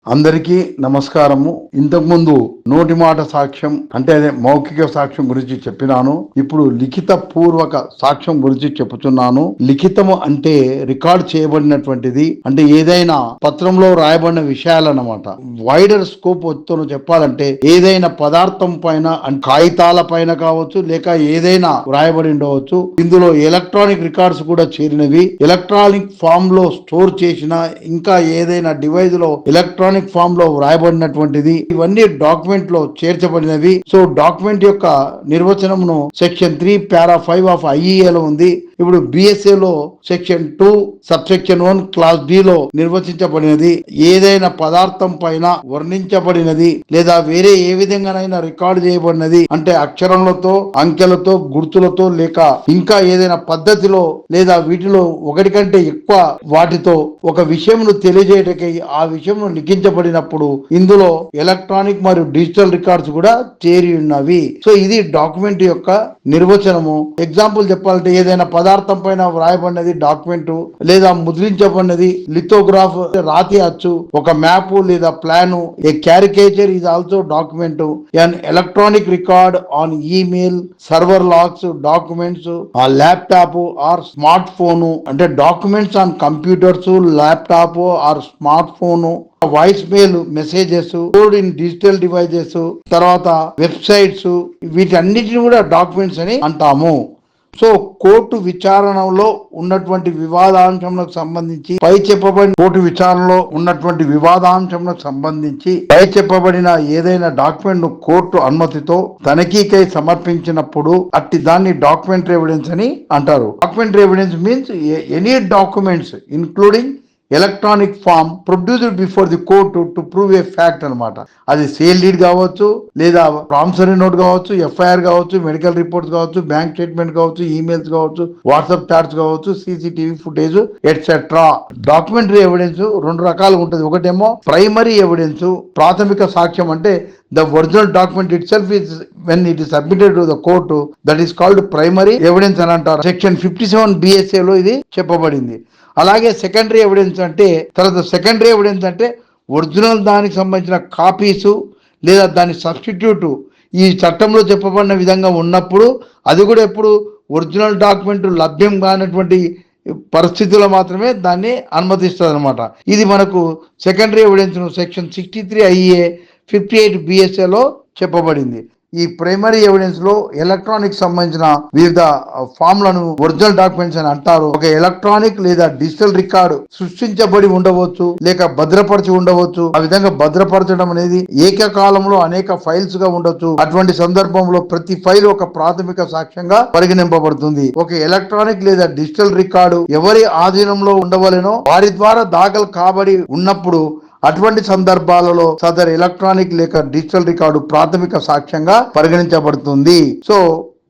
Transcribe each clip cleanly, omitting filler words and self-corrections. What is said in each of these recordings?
అందరికీ నమస్కారము. ఇంతకుముందు నోటి మాట సాక్ష్యం అంటే అదే మౌఖిక సాక్ష్యం గురించి చెప్పినాను. ఇప్పుడు లిఖిత పూర్వక సాక్ష్యం గురించి చెప్పుతున్నాను. లిఖితము అంటే రికార్డ్ చేయబడినటువంటిది, అంటే ఏదైనా పత్రంలో రాయబడిన విషయాలన్నమాట. వైడర్ స్కోప్ తో చెప్పాలంటే ఏదైనా పదార్థం పైన కాగితాల పైన కావచ్చు, లేక ఏదైనా రాయబడి ఉండవచ్చు. ఇందులో ఎలక్ట్రానిక్ రికార్డ్స్ కూడా చేరినవి. ఎలక్ట్రానిక్ ఫామ్ లో స్టోర్ చేసిన ఇంకా ఏదైనా డివైస్ లో ఎలక్ట్రానిక్ ఫామ్ లో వ్రాయబడినటువంటిది, ఇవన్నీ డాక్యుమెంట్ లో చేర్చబడినవి. సో డాక్యుమెంట్ యొక్క నిర్వచనమును సెక్షన్ 3 పారా 5 ఆఫ్ ఐఈఏ లో ఉంది. ఇప్పుడు బిఎస్ఏ లో section 2 sub section 1 clause D లో నిర్వచించబడినది. ఏదైనా పదార్థం పైన వర్ణించబడినది లేదా వేరే ఏ విధంగానైనా రికార్డు చేయబడినది అంటే అక్షరములతో, అంకెలతో, గుర్తులతో లేక ఇంకా ఏదైనా పద్ధతిలో లేదా వీటిలో ఒకటి కంటే ఎక్కువ వాటితో ఒక విషయంను తెలియజేయటకై ఆ విషయంను లిఖించబడినప్పుడు ఇందులో ఎలక్ట్రానిక్ మరియు డిజిటల్ రికార్డ్స్ కూడా చేరి ఉన్నవి. సో ఇది డాక్యుమెంట్ యొక్క నిర్వచనము. ఎగ్జాంపుల్ చెప్పాలంటే ఏదైనా పదార్థం పైన వ్రాయబడినది డాక్యుమెంట్, లేదా ముద్రించబడినది లిథోగ్రాఫ్ రాతి అచ్చు, ఒక మ్యాప్ లేదా plan. A caricature is also document. an electronic record on email, server logs, documents, ఆ ల్యాప్టాప్ ఆర్ స్మార్ట్ ఫోన్ అంటే documents on computers, laptop or smart phone, voice mail messages stored in digital devices, తర్వాత websites, వీటన్నిటిని కూడా documents అని అంటాము. So court విచారణలో ఉన్నటువంటి వివాదాంశంలకు సంబంధించి పై చెప్పబడిన ఏదైనా డాక్యుమెంట్ ను కోర్టు అనుమతితో తనిఖీకై సమర్పించినప్పుడు అట్టి దాన్ని డాక్యుమెంటరీ ఎవిడెన్స్ అని అంటారు. Documentary evidence means any documents including electronic form produced before the court to prove a fact అనమాట. అది సేల్ డీడ్ కావచ్చు, లేదా ప్రామిసరీ నోట్ కావచ్చు, ఎఫ్ఐఆర్ కావచ్చు, మెడికల్ రిపోర్ట్స్ కావచ్చు, బ్యాంక్ స్టేట్మెంట్ కావచ్చు, ఈమెయిల్స్ కావచ్చు, వాట్సాప్ చాట్స్ కావచ్చు, CCTV footage etcetera. Documentary evidence రెండు రకాలుగా ఉంటుంది. ఒకటేమో ప్రైమరీ ఎవిడెన్స్, ప్రాథమిక సాక్ష్యం. అంటే the original document itself is when it is submitted to the court, that is called primary evidence అని అంటారు. సెక్షన్ 57 BSA లో ఇది చెప్పబడింది. అలాగే సెకండరీ ఎవిడెన్స్ అంటే ఒరిజినల్ దానికి సంబంధించిన కాపీసు లేదా దాని సబ్స్టిట్యూట్ ఈ చట్టంలో చెప్పబడిన విధంగా ఉన్నప్పుడు, అది కూడా ఎప్పుడు ఒరిజినల్ డాక్యుమెంట్ లభ్యం కానటువంటి పరిస్థితుల్లో మాత్రమే దాన్ని అనుమతిస్తుంది అనమాట. ఇది మనకు secondary evidence section 63 IA 58 BSA లో చెప్పబడింది. ఈ ప్రైమరీ ఎవిడెన్స్ లో ఎలక్ట్రానిక్ సంబంధించిన వివిధ ఫామ్లను ఒరిజినల్ డాక్యుమెంట్స్ అని అంటారు. ఒక ఎలక్ట్రానిక్ లేదా డిజిటల్ రికార్డు సృష్టించబడి ఉండవచ్చు లేక భద్రపరిచి ఉండవచ్చు. ఆ విధంగా భద్రపరచడం అనేది ఏకకాలంలో అనేక ఫైల్స్ గా ఉండొచ్చు. అటువంటి సందర్భంలో ప్రతి ఫైల్ ఒక ప్రాథమిక సాక్ష్యంగా పరిగణింపబడుతుంది. ఒక ఎలక్ట్రానిక్ లేదా డిజిటల్ రికార్డు ఎవరి ఆధీనంలో ఉండవలెనో వారి ద్వారా దాఖలు కాబడి ఉన్నప్పుడు అటువంటి సందర్భాలలో సదర్ ఎలక్ట్రానిక్ లేక డిజిటల్ రికార్డు ప్రాథమిక సాక్ష్యంగా పరిగణించబడుతుంది. సో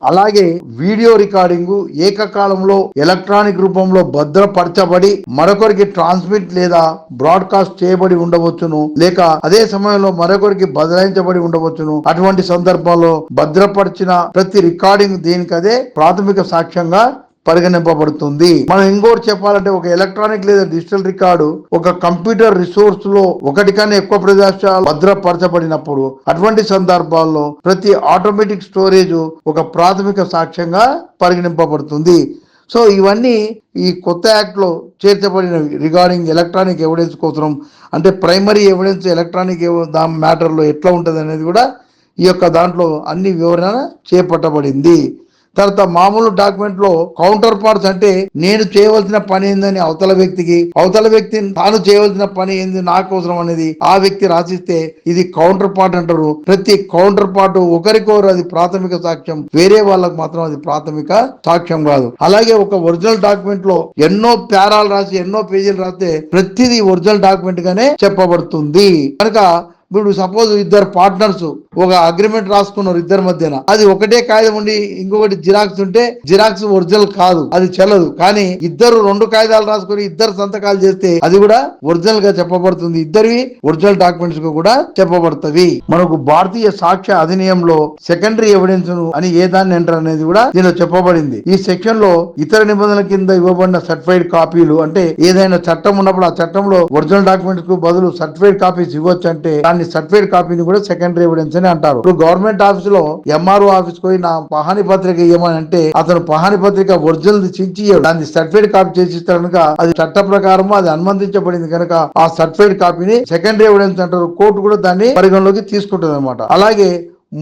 అలాగే వీడియో రికార్డింగ్ ఏకకాలంలో ఎలక్ట్రానిక్ రూపంలో భద్రపరచబడి మరొకరికి ట్రాన్స్మిట్ లేదా బ్రాడ్కాస్ట్ చేయబడి ఉండవచ్చును, లేక అదే సమయంలో మరొకరికి బదలాయించబడి ఉండవచ్చును. అటువంటి సందర్భంలో భద్రపరిచిన ప్రతి రికార్డింగ్ దీనికదే ప్రాథమిక సాక్ష్యంగా పరిగణింపబడుతుంది. మనం ఇంకోటి చెప్పాలంటే ఒక ఎలక్ట్రానిక్ లేదా డిజిటల్ రికార్డు ఒక కంప్యూటర్ రిసోర్స్ లో ఒకటి కన్నా ఎక్కువ ప్రదేశాలు భద్రపరచబడినప్పుడు అటువంటి సందర్భాల్లో ప్రతి ఆటోమేటిక్ స్టోరేజ్ ఒక ప్రాథమిక సాక్ష్యంగా పరిగణింపబడుతుంది. సో ఇవన్నీ ఈ కొత్త యాక్ట్ లో చేర్చబడినవి రిగార్డింగ్ ఎలక్ట్రానిక్ ఎవిడెన్స్ కోసం. అంటే ప్రైమరీ ఎవిడెన్స్ ఎలక్ట్రానిక్ మ్యాటర్ లో ఎట్లా ఉంటుంది అనేది కూడా ఈ యొక్క దాంట్లో అన్ని వివరణ చేపట్టబడింది. తర్వాత మామూలు డాక్యుమెంట్ లో కౌంటర్ పార్ట్స్ అంటే నేను చేయవలసిన పని ఏందని అవతల వ్యక్తి తాను చేయవలసిన పని ఏంది నా కోసం అనేది ఆ వ్యక్తి రాసిస్తే ఇది కౌంటర్ పార్ట్ అంటారు. ప్రతి కౌంటర్ పార్ట్ ఒకరికొకరు అది ప్రాథమిక సాక్ష్యం, వేరే వాళ్ళకు మాత్రం అది ప్రాథమిక సాక్ష్యం కాదు. అలాగే ఒక ఒరిజినల్ డాక్యుమెంట్ లో ఎన్నో పేరాలు రాసి ఎన్నో పేజీలు రాస్తే ప్రతిదీ ఒరిజినల్ డాక్యుమెంట్ గానే చెప్పబడుతుంది. కనుక ఇప్పుడు సపోజ్ ఇద్దరు పార్ట్నర్స్ ఒక అగ్రిమెంట్ రాసుకున్నారు ఇద్దరి మధ్యన, అది ఒకటే కాగితం ఉండి ఇంకొకటి జిరాక్స్ ఉంటే జిరాక్స్ ఒరిజినల్ కాదు, అది చెల్లదు. కానీ ఇద్దరు రెండు కాగితాలు రాసుకొని ఇద్దరు సంతకాలు చేస్తే అది కూడా ఒరిజినల్ గా చెప్పబడుతుంది, ఇద్దరివి ఒరిజినల్ డాక్యుమెంట్స్ కూడా చెప్పబడుతుంది. మనకు భారతీయ సాక్ష్య అధినియంలో సెకండరీ ఎవిడెన్స్ అని ఏ దాన్ని అంటారు అనేది కూడా దీనిలో చెప్పబడింది. ఈ సెక్షన్ లో ఇతర నిబంధనల కింద ఇవ్వబడిన సర్టిఫైడ్ కాపీలు, అంటే ఏదైనా చట్టం ఉన్నప్పుడు ఆ చట్టంలో ఒరిజినల్ డాక్యుమెంట్స్ కు బదులు సర్టిఫైడ్ కాపీస్ ఇవ్వచ్చు, అంటే దాన్ని సర్టిఫైడ్ కాపీని కూడా సెకండరీ ఎవిడెన్స్ అని అంటారు. ఇప్పుడు గవర్నమెంట్ ఆఫీస్ లో ఎంఆర్ఓ ఆఫీస్ పోయి నా పహాని పత్రిక ఇవ్వమని అంటే అతను పహాని పత్రిక ఒరిజినల్ చించి దాన్ని సర్టిఫైడ్ కాపీ చేసి ఇస్తాడు కనుక అది చట్ట ప్రకారం అది అనుమతించబడింది కనుక ఆ సర్టిఫైడ్ కాపీని సెకండరీ ఎవిడెన్స్ అంటారు. కోర్టు కూడా దాన్ని పరిగణలోకి తీసుకుంటుంది అనమాట. అలాగే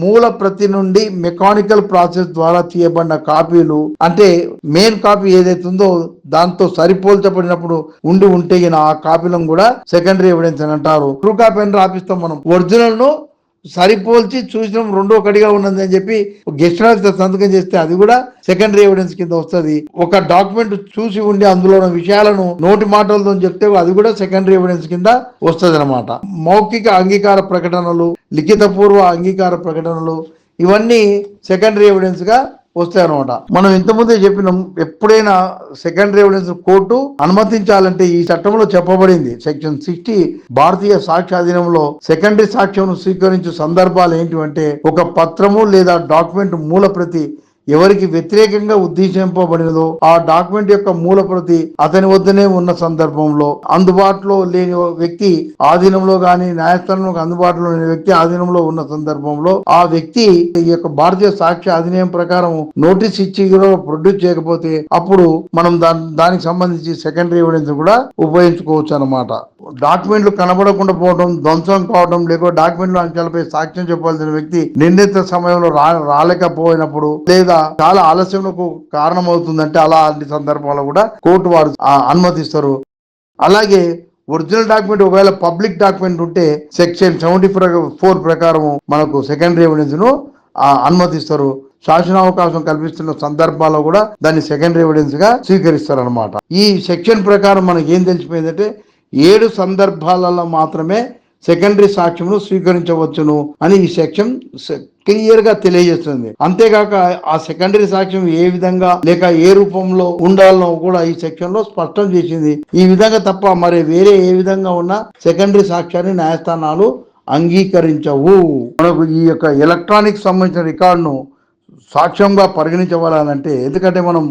మూల ప్రతి నుండి మెకానికల్ ప్రాసెస్ ద్వారా తీయబడిన కాపీలు, అంటే మెయిన్ కాపీ ఏదైతే ఉందో దాంతో సరిపోల్చబడినప్పుడు ఉంటే ఆ కాపీలను కూడా సెకండరీ ఎవిడెన్స్ అని అంటారు. ట్రూ కాపీ అని రాపిస్తాం మనం, ఒరిజినల్ ను సరిపోల్చి చూసిన రెండో ఒకటిగా ఉన్నది అని చెప్పి గెస్ట్ సంతకం చేస్తే అది కూడా సెకండరీ ఎవిడెన్స్ కింద వస్తుంది. ఒక డాక్యుమెంట్ చూసి ఉండి అందులో ఉన్న విషయాలను నోటి మాటలతో చెప్తే అది కూడా సెకండరీ ఎవిడెన్స్ కింద వస్తుంది అనమాట. మౌఖిక అంగీకార ప్రకటనలు, లిఖిత పూర్వ అంగీకార ప్రకటనలు ఇవన్నీ సెకండరీ ఎవిడెన్స్ గా వస్తాయి అనమాట. మనం ఇంతకుముందే చెప్పినాం, ఎప్పుడైనా సెకండరీ ఎవిడెన్స్ కోర్టు అనుమతించాలంటే ఈ చట్టంలో చెప్పబడింది సెక్షన్ 60 భారతీయ సాక్ష్యాధీనంలో సెకండరీ సాక్ష్యం స్వీకరించే సందర్భాలు ఏంటి, ఒక పత్రము లేదా డాక్యుమెంట్ మూల ప్రతి ఎవరికి వ్యతిరేకంగా ఉద్దేశింపబడినదో ఆ డాక్యుమెంట్ యొక్క మూల ప్రతి అతని వద్దనే ఉన్న సందర్భంలో, అందుబాటులో లేని వ్యక్తి ఆధీనంలో గాని న్యాయస్థానంలో అందుబాటులో లేని వ్యక్తి ఆధీనంలో ఉన్న సందర్భంలో ఆ వ్యక్తి ఈ యొక్క భారతీయ సాక్ష్య అధినియం ప్రకారం నోటీస్ ఇచ్చి ప్రొడ్యూస్ చేయకపోతే అప్పుడు మనం దానికి సంబంధించి సెకండరీ ఎవిడెన్స్ కూడా ఉపయోగించుకోవచ్చు అనమాట. డాక్యుమెంట్లు కనబడకుండా పోవడం, ధ్వంసం కావడం, లేక డాక్యుమెంట్లు అంశాలపై సాక్ష్యం చెప్పాల్సిన వ్యక్తి నిర్ణీత సమయంలో రాలేకపోయినప్పుడు లేదా చాలా ఆలస్యంకు కారణం అవుతుందంటే అలాంటి సందర్భంలో కూడా కోర్టు వారు అనుమతిస్తారు. అలాగే ఒరిజినల్ డాక్యుమెంట్ ఒకవేళ పబ్లిక్ డాక్యుమెంట్ ఉంటే సెక్షన్ 74 ప్రకారం మనకు సెకండరీ ఎవిడెన్స్ ను అనుమతిస్తారు. శాసనావకాశం కల్పిస్తున్న సందర్భాల్లో కూడా దాన్ని సెకండరీ ఎవిడెన్స్ గా స్వీకరిస్తారు అనమాట. ఈ సెక్షన్ ప్రకారం మనకి ఏం తెలిసిపోయిందంటే 7 సందర్భాలలో మాత్రమే సెకండరీ సాక్ష్యమును స్వీకరించవచ్చును అని ఈ సెక్షన్ క్లియర్ గా తెలియజేస్తుంది. అంతేకాక ఆ సెకండరీ సాక్ష్యం ఏ విధంగా లేక ఏ రూపంలో ఉండాలనో కూడా ఈ సెక్షన్ లో స్పష్టం చేసింది. ఈ విధంగా తప్ప మరి వేరే ఏ విధంగా ఉన్న సెకండరీ సాక్ష్యాన్ని న్యాయస్థానాలు అంగీకరించవు. మనకు ఈ యొక్క ఎలక్ట్రానిక్ సంబంధించిన రికార్డును సాక్ష్యంగా పరిగణించవాలంటే, ఎందుకంటే మనం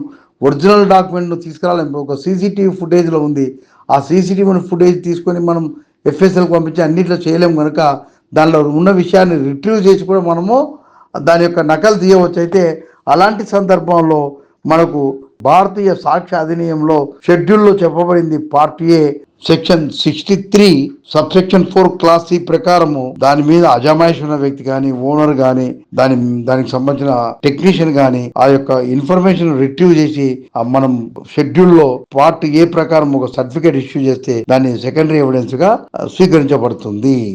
ఒరిజినల్ డాక్యుమెంట్ ను తీసుకురావాలి. ఒక సీసీటీవీ ఫుటేజ్ లో ఉంది, ఆ సీసీటీవీ ఫుటేజ్ తీసుకొని మనం ఎఫ్ఎస్ఎల్కి పంపించి అన్నిట్లో చేయలేము కనుక దానిలో ఉన్న విషయాన్ని రిట్రీవ్ చేసి కూడా మనము దాని యొక్క నకలు తీయవచ్చు. అయితే అలాంటి సందర్భంలో మనకు భారతీయ సాక్ష్య అధినియంలో షెడ్యూల్లో చెప్పబడింది part A section 63 subsection 4 clause C ప్రకారము దాని మీద అజమాయిషి ఉన్న వ్యక్తి కానీ ఓనర్ కానీ దానికి సంబంధించిన టెక్నీషియన్ కానీ ఆ యొక్క ఇన్ఫర్మేషన్ రిట్రీవ్ చేసి మనం షెడ్యూల్లో పార్ట్ ఏ ప్రకారం ఒక సర్టిఫికేట్ ఇష్యూ చేస్తే దాన్ని సెకండరీ ఎవిడెన్స్ గా స్వీకరించబడుతుంది.